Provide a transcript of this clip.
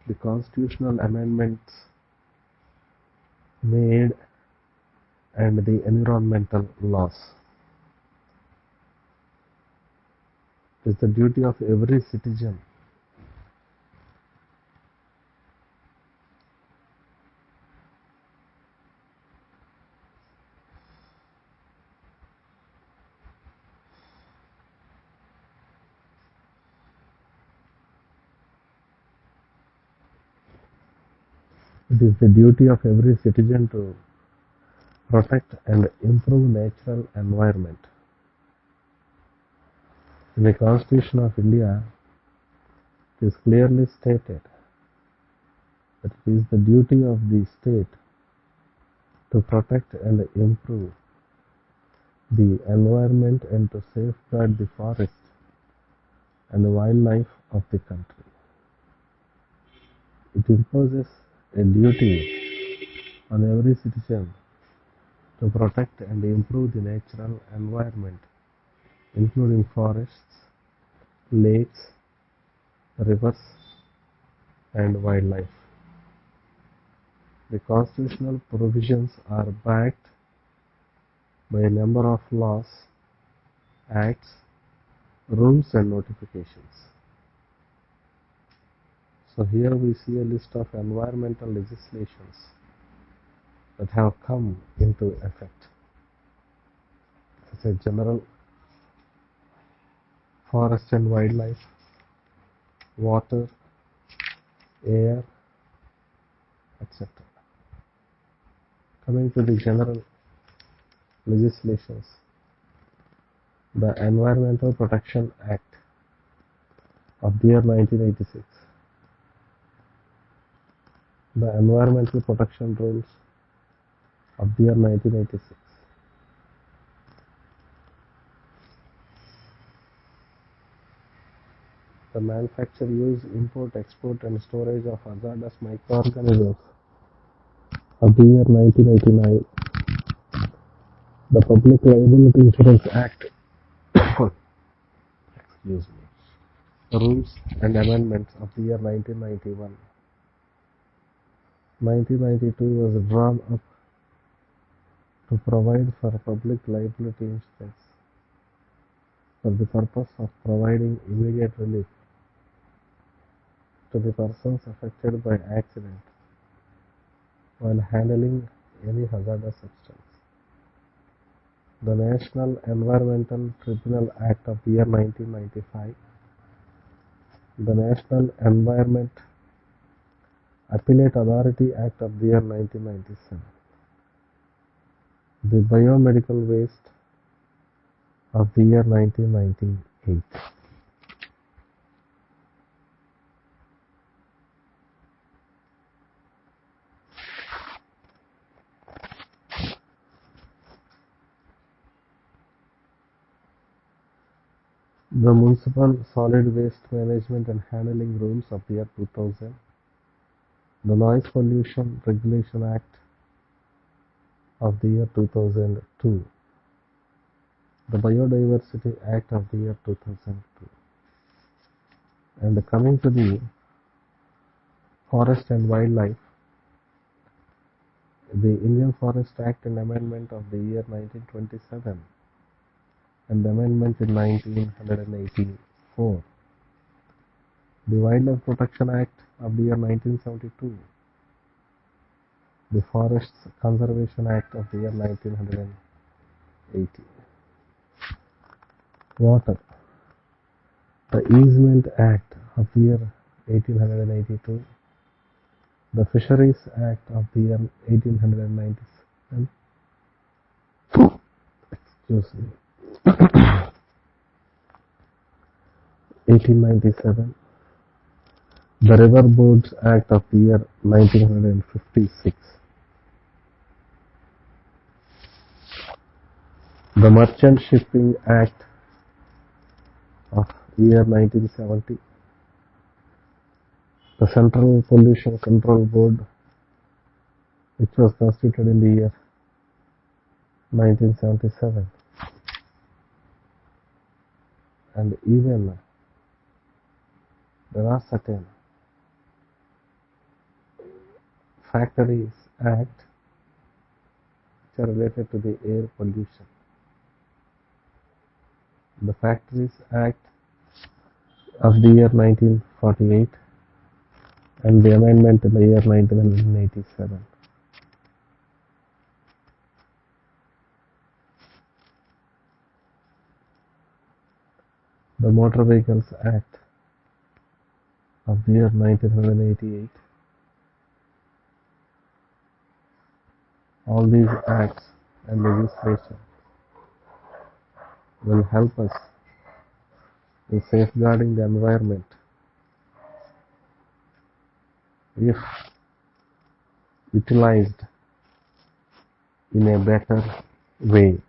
the constitutional amendments made and the environmental laws. It is the duty of every citizen It is the duty of every citizen to protect and improve natural environment. In the Constitution of India, it is clearly stated that it is the duty of the state to protect and improve the environment and to safeguard the forest and the wildlife of the country. It imposes a duty on every citizen to protect and improve the natural environment, including forests, lakes, rivers, and wildlife. The constitutional provisions are backed by a number of laws, acts, rules, and notifications. So here we see a list of environmental legislations that have come into effect. As a general forest and wildlife, water, air, etc. Coming to the general legislations, the Environmental Protection Act of the year 1986, the Environmental Protection Rules of the year 1986, the Manufacture, Use, Import, Export and Storage of Hazardous Microorganisms of the year 1989, the Public Liability Insurance Act, excuse me, the Rules and Amendments of the year 1991. 1992 was drawn up to provide for public liability insurance for the purpose of providing immediate relief to the persons affected by accident while handling any hazardous substance. The National Environmental Tribunal Act of the year 1995, the National Environment Appellate Authority Act of the year 1997, the Biomedical Waste of the year 1998. The Municipal Solid Waste Management and Handling Rules of the year 2000, the Noise Pollution Regulation Act of the year 2002, the Biodiversity Act of the year 2002. And coming to the Forest and Wildlife, the Indian Forest Act and Amendment of the year 1927 and the amendment in 1984, the Wildlife Protection Act of the year 1972, the Forests Conservation Act of the year 1980. Water, the Easement Act of the year 1882, the Fisheries Act of the year 1897, excuse me, 1897, the River Boards Act of the year 1956, the Merchant Shipping Act of the year 1970, the Central Pollution Control Board, which was constituted in the year 1977, and even there are certain Factories Act, which are related to the air pollution. The Factories Act of the year 1948 and the amendment in the year 1987. The Motor Vehicles Act of the year 1988. All these acts and legislation will help us in safeguarding the environment if utilized in a better way.